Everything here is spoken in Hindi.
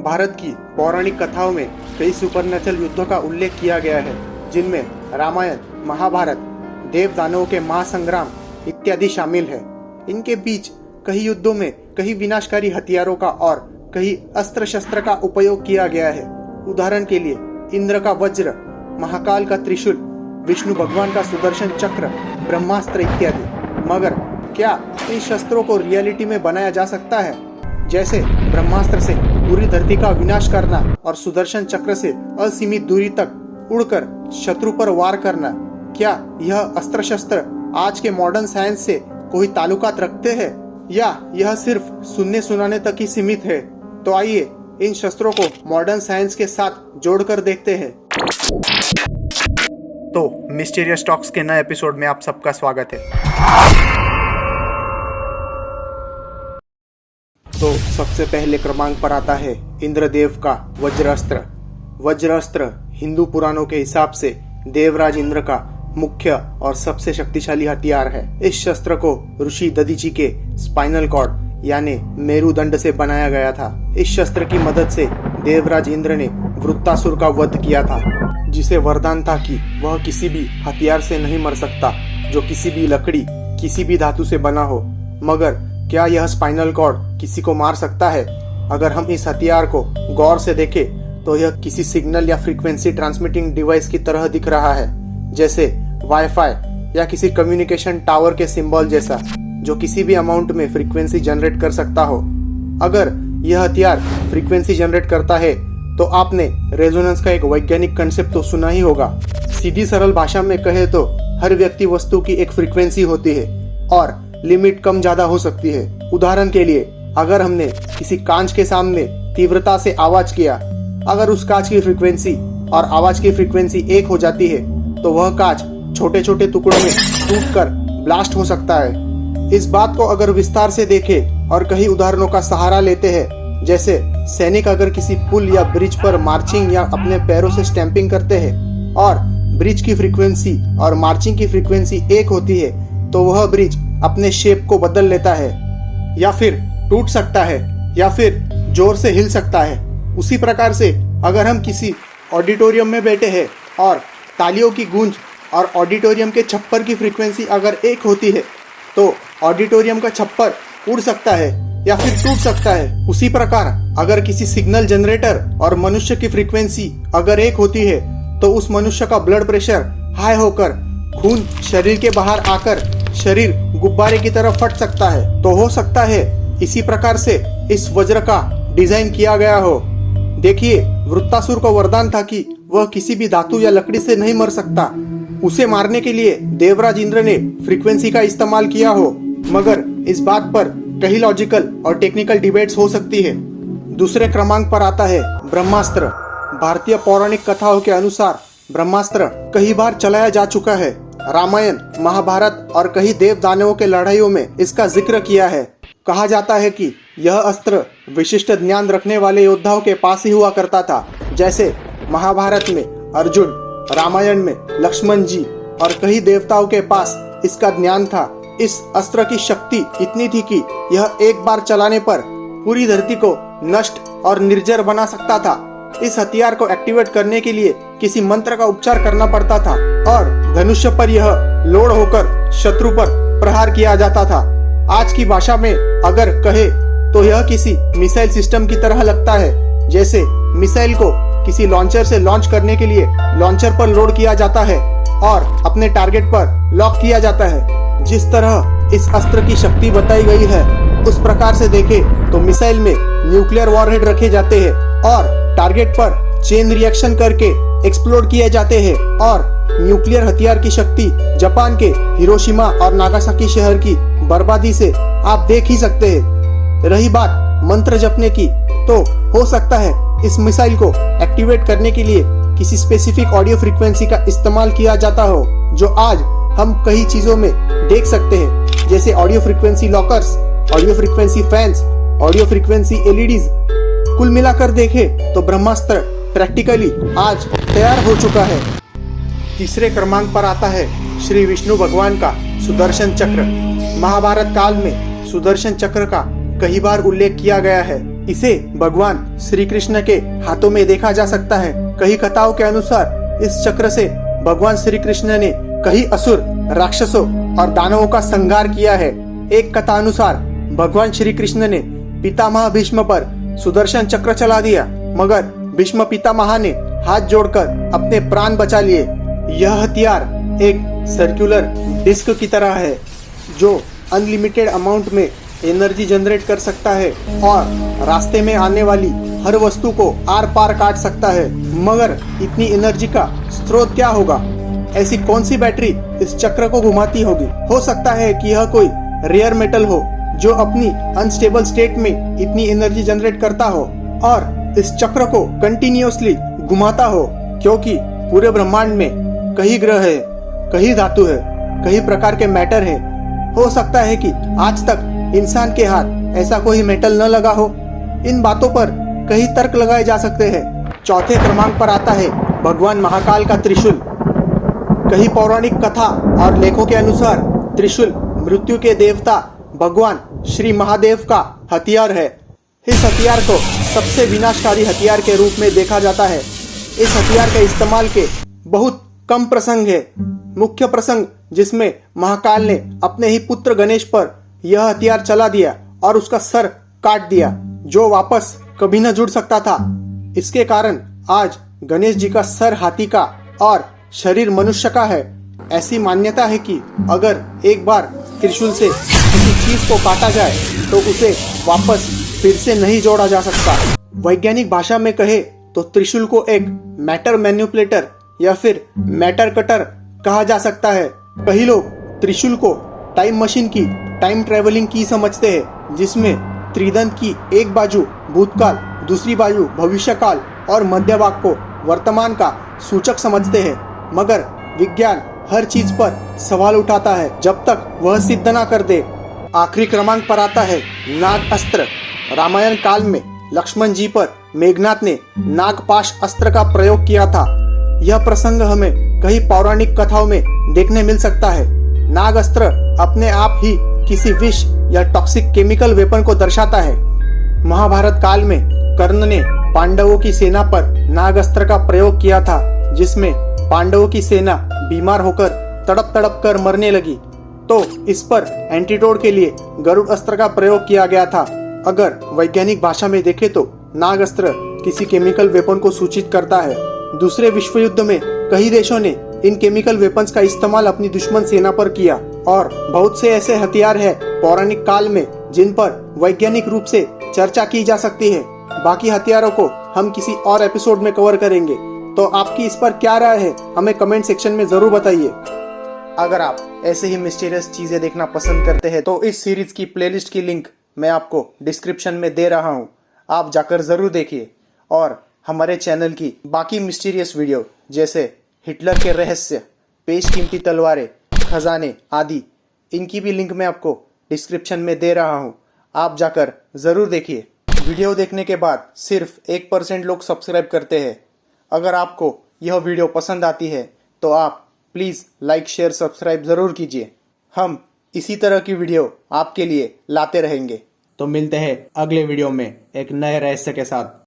भारत की पौराणिक कथाओं में कई सुपरनेचुरल युद्धों का उल्लेख किया गया है, जिनमें रामायण, महाभारत, देव दानवों के महासंग्राम इत्यादि शामिल है। इनके बीच कई युद्धों में कई विनाशकारी हथियारों का और कई अस्त्र शस्त्र का उपयोग किया गया है। उदाहरण के लिए इंद्र का वज्र, महाकाल का त्रिशूल, विष्णु भगवान का सुदर्शन चक्र, ब्रह्मास्त्र इत्यादि। मगर क्या इन शस्त्रों को रियलिटी में बनाया जा सकता है? जैसे ब्रह्मास्त्र से पूरी धरती का विनाश करना और सुदर्शन चक्र से असीमित दूरी तक उड़कर शत्रु पर वार करना, क्या यह अस्त्र शस्त्र आज के मॉडर्न साइंस से कोई ताल्लुकात रखते हैं या यह सिर्फ सुनने सुनाने तक ही सीमित है? तो आइए इन शस्त्रों को मॉडर्न साइंस के साथ जोड़कर देखते हैं। तो मिस्टीरियस टॉक्स के नए एपिसोड में आप सबका स्वागत है। तो सबसे पहले क्रमांक पर आता है इंद्रदेव का वज्रास्त्र। वज्रास्त्र हिंदू पुराणों के हिसाब से देवराज इंद्र का मुख्य और सबसे शक्तिशाली हथियार है। इस शस्त्र को ऋषि दधीची के स्पाइनल कॉर्ड यानी मेरुदंड से बनाया गया था। इस शस्त्र की मदद से देवराज इंद्र ने वृत्तासुर का वध किया था, जिसे वरदान था कि वह किसी भी हथियार से नहीं मर सकता जो किसी भी लकड़ी, किसी भी धातु से बना हो। मगर क्या यह स्पाइनल कॉर्ड किसी को मार सकता है? अगर हम इस हथियार को गौर से देखें तो यह किसी सिग्नल या फ्रीक्वेंसी ट्रांसमिटिंग डिवाइस की तरह दिख रहा है, जैसे वाईफाई या किसी कम्युनिकेशन टावर के सिंबल जैसा, जो किसी भी अमाउंट में फ्रीक्वेंसी जनरेट कर सकता हो। अगर यह हथियार फ्रीक्वेंसी जनरेट करता है तो आपने रेजोनेंस का एक वैज्ञानिक कंसेप्ट तो सुना ही होगा। सीधी सरल भाषा में कहे तो हर व्यक्ति वस्तु की एक फ्रीक्वेंसी होती है और लिमिट कम ज्यादा हो सकती है। उदाहरण के लिए अगर हमने किसी कांच के सामने तीव्रता से आवाज किया, अगर उस कांच की फ्रीक्वेंसी और आवाज की फ्रीक्वेंसी एक हो जाती है तो वह कांच छोटे छोटे टुकड़ों में टूटकर ब्लास्ट हो सकता है। इस बात को अगर विस्तार से देखें और कई उदाहरणों का सहारा लेते हैं, जैसे सैनिक अगर किसी पुल या ब्रिज पर मार्चिंग या अपने पैरों से स्टैंपिंग करते हैं और ब्रिज की फ्रीक्वेंसी और मार्चिंग की फ्रीक्वेंसी एक होती है तो वह ब्रिज अपने शेप को बदल लेता है, या फिर टूट सकता है, या फिर जोर से हिल सकता है। उसी प्रकार से अगर हम किसी ऑडिटोरियम में बैठे हैं और तालियों की गूंज और ऑडिटोरियम के छप्पर की फ्रीक्वेंसी अगर एक होती है तो ऑडिटोरियम का छप्पर उड़ सकता है या फिर टूट सकता है। उसी प्रकार अगर किसी सिग्नल जनरेटर और मनुष्य की फ्रीक्वेंसी अगर एक होती है तो उस मनुष्य का ब्लड प्रेशर हाई होकर खून शरीर के बाहर आकर शरीर गुब्बारे की तरह फट सकता है। तो हो सकता है इसी प्रकार से इस वज्र का डिजाइन किया गया हो। देखिए, वृत्तासुर को वरदान था कि वह किसी भी धातु या लकड़ी से नहीं मर सकता। उसे मारने के लिए देवराज इंद्र ने फ्रीक्वेंसी का इस्तेमाल किया हो, मगर इस बात पर कई लॉजिकल और टेक्निकल डिबेट्स हो सकती है। दूसरे क्रमांक पर आता है ब्रह्मास्त्र। भारतीय पौराणिक कथाओं के अनुसार ब्रह्मास्त्र कई बार चलाया जा चुका है। रामायण, महाभारत और कई देव दानवों के लड़ाइयों में इसका जिक्र किया है। कहा जाता है कि यह अस्त्र विशिष्ट ज्ञान रखने वाले योद्धाओं के पास ही हुआ करता था, जैसे महाभारत में अर्जुन, रामायण में लक्ष्मण जी और कई देवताओं के पास इसका ज्ञान था। इस अस्त्र की शक्ति इतनी थी कि यह एक बार चलाने पर पूरी धरती को नष्ट और निर्जर बना सकता था। इस हथियार को एक्टिवेट करने के लिए किसी मंत्र का उच्चार करना पड़ता था और धनुष्य पर यह लोड होकर शत्रु पर प्रहार किया जाता था। आज की भाषा में अगर कहे तो यह किसी मिसाइल सिस्टम की तरह लगता है, जैसे मिसाइल को किसी लॉन्चर से लॉन्च करने के लिए लॉन्चर पर लोड किया जाता है और अपने टारगेट पर लॉक किया जाता है। जिस तरह इस अस्त्र की शक्ति बताई गई है उस प्रकार से देखें तो मिसाइल में न्यूक्लियर वॉरहेड रखे जाते हैं और टारगेट पर चेन रिएक्शन करके एक्सप्लोड किए जाते हैं और न्यूक्लियर हथियार की शक्ति जापान के हिरोशिमा और नागासाकी शहर की बर्बादी से आप देख ही सकते हैं। रही बात मंत्र जपने की, तो हो सकता है इस मिसाइल को एक्टिवेट करने के लिए किसी स्पेसिफिक ऑडियो फ्रीक्वेंसी का इस्तेमाल किया जाता हो, जो आज हम कई चीजों में देख सकते हैं, जैसे audio frequency lockers, audio frequency fans, audio frequency LEDs. कुल मिलाकर देखें तो ब्रह्मास्त्र प्रैक्टिकली आज तैयार हो चुका है। तीसरे क्रमांक पर आता है श्री विष्णु भगवान का सुदर्शन चक्र। महाभारत काल में सुदर्शन चक्र का कई बार उल्लेख किया गया है। इसे भगवान श्री कृष्ण के हाथों में देखा जा सकता है। कई कथाओं के अनुसार इस चक्र से भगवान श्री कृष्ण ने कई असुर, राक्षसों और दानवों का संहार किया है। एक कथा अनुसार भगवान श्री कृष्ण ने पितामह भीष्म पर सुदर्शन चक्र चला दिया, मगर भीष्म पितामह ने हाथ जोड़कर अपने प्राण बचा लिए। यह हथियार एक सर्कुलर डिस्क की तरह है जो अनलिमिटेड अमाउंट में एनर्जी जनरेट कर सकता है और रास्ते में आने वाली हर वस्तु को आर पार काट सकता है। मगर इतनी एनर्जी का स्रोत क्या होगा? ऐसी कौन सी बैटरी इस चक्र को घुमाती होगी? हो सकता है कि यह कोई रेयर मेटल हो जो अपनी अनस्टेबल स्टेट में इतनी एनर्जी जनरेट करता हो और इस चक्र को कंटिन्यूअसली घुमाता हो, क्योंकि पूरे ब्रह्मांड में कई ग्रह है, कई धातु है, कई प्रकार के मैटर है। हो सकता है कि आज तक इंसान के हाथ ऐसा कोई मेटल न लगा हो। इन बातों पर कई तर्क लगाए जा सकते हैं। चौथे क्रमांक पर आता है भगवान महाकाल का त्रिशूल। कई पौराणिक कथा और लेखों के अनुसार त्रिशूल मृत्यु के देवता भगवान श्री महादेव का हथियार है। इस हथियार को सबसे विनाशकारी हथियार के रूप में देखा जाता है। इस हथियार के इस्तेमाल के बहुत कम प्रसंग है। मुख्य प्रसंग जिसमें महाकाल ने अपने ही पुत्र गणेश पर यह हथियार चला दिया और उसका सर काट दिया, जो वापस कभी न जुड़ सकता था। इसके कारण आज गणेश जी का सर हाथी का और शरीर मनुष्य का है। ऐसी मान्यता है कि अगर एक बार त्रिशूल से किसी चीज को काटा जाए तो उसे वापस फिर से नहीं जोड़ा जा सकता। वैज्ञानिक भाषा में कहे तो त्रिशूल को एक मैटर मैन्युपुलेटर या फिर मैटर कटर कहा जा सकता है। कई लोग त्रिशूल को टाइम मशीन की टाइम ट्रेवलिंग की समझते हैं, जिसमें त्रिदंत की एक बाजू भूतकाल, दूसरी बाजू भविष्यकाल और मध्य भाग को वर्तमान का सूचक समझते हैं। मगर विज्ञान हर चीज पर सवाल उठाता है जब तक वह सिद्ध ना कर दे। आखिरी क्रमांक पर आता है नाग अस्त्र। रामायण काल में लक्ष्मण जी पर मेघनाथ ने नागपाश अस्त्र का प्रयोग किया था। यह प्रसंग हमें कई पौराणिक कथाओं में देखने मिल सकता है। नाग अस्त्र अपने आप ही किसी विष या टॉक्सिक केमिकल वेपन को दर्शाता है। महाभारत काल में कर्ण ने पांडवों की सेना पर नाग अस्त्र का प्रयोग किया था, जिसमें पांडवों की सेना बीमार होकर तड़प तड़प कर मरने लगी, तो इस पर एंटीडोट के लिए गरुड़ अस्त्र का प्रयोग किया गया था। अगर वैज्ञानिक भाषा में देखें तो नाग अस्त्र किसी केमिकल वेपन को सूचित करता है। दूसरे विश्व युद्ध में कई देशों ने इन केमिकल वेपन्स का इस्तेमाल अपनी दुश्मन सेना पर किया और बहुत से ऐसे हथियार हैं पौराणिक काल में जिन पर वैज्ञानिक रूप से चर्चा की जा सकती है। बाकी हथियारों को हम किसी और एपिसोड में कवर करेंगे। तो आपकी इस पर क्या राय है, हमें कमेंट सेक्शन में जरूर बताइए। अगर आप ऐसे ही मिस्टीरियस चीजें देखना पसंद करते हैं तो इस सीरीज की प्लेलिस्ट की लिंक मैं आपको डिस्क्रिप्शन में दे रहा हूँ, आप जाकर जरूर देखिए। और हमारे चैनल की बाकी मिस्टीरियस वीडियो जैसे हिटलर के रहस्य, बेशकीमती तलवारें, खजाने आदि, इनकी भी लिंक मैं आपको डिस्क्रिप्शन में दे रहा हूँ, आप जाकर जरूर देखिए। वीडियो देखने के बाद सिर्फ 1% लोग सब्सक्राइब करते हैं। अगर आपको यह वीडियो पसंद आती है तो आप प्लीज़ लाइक, शेयर, सब्सक्राइब ज़रूर कीजिए। हम इसी तरह की वीडियो आपके लिए लाते रहेंगे। तो मिलते हैं अगले वीडियो में एक नए रहस्य के साथ।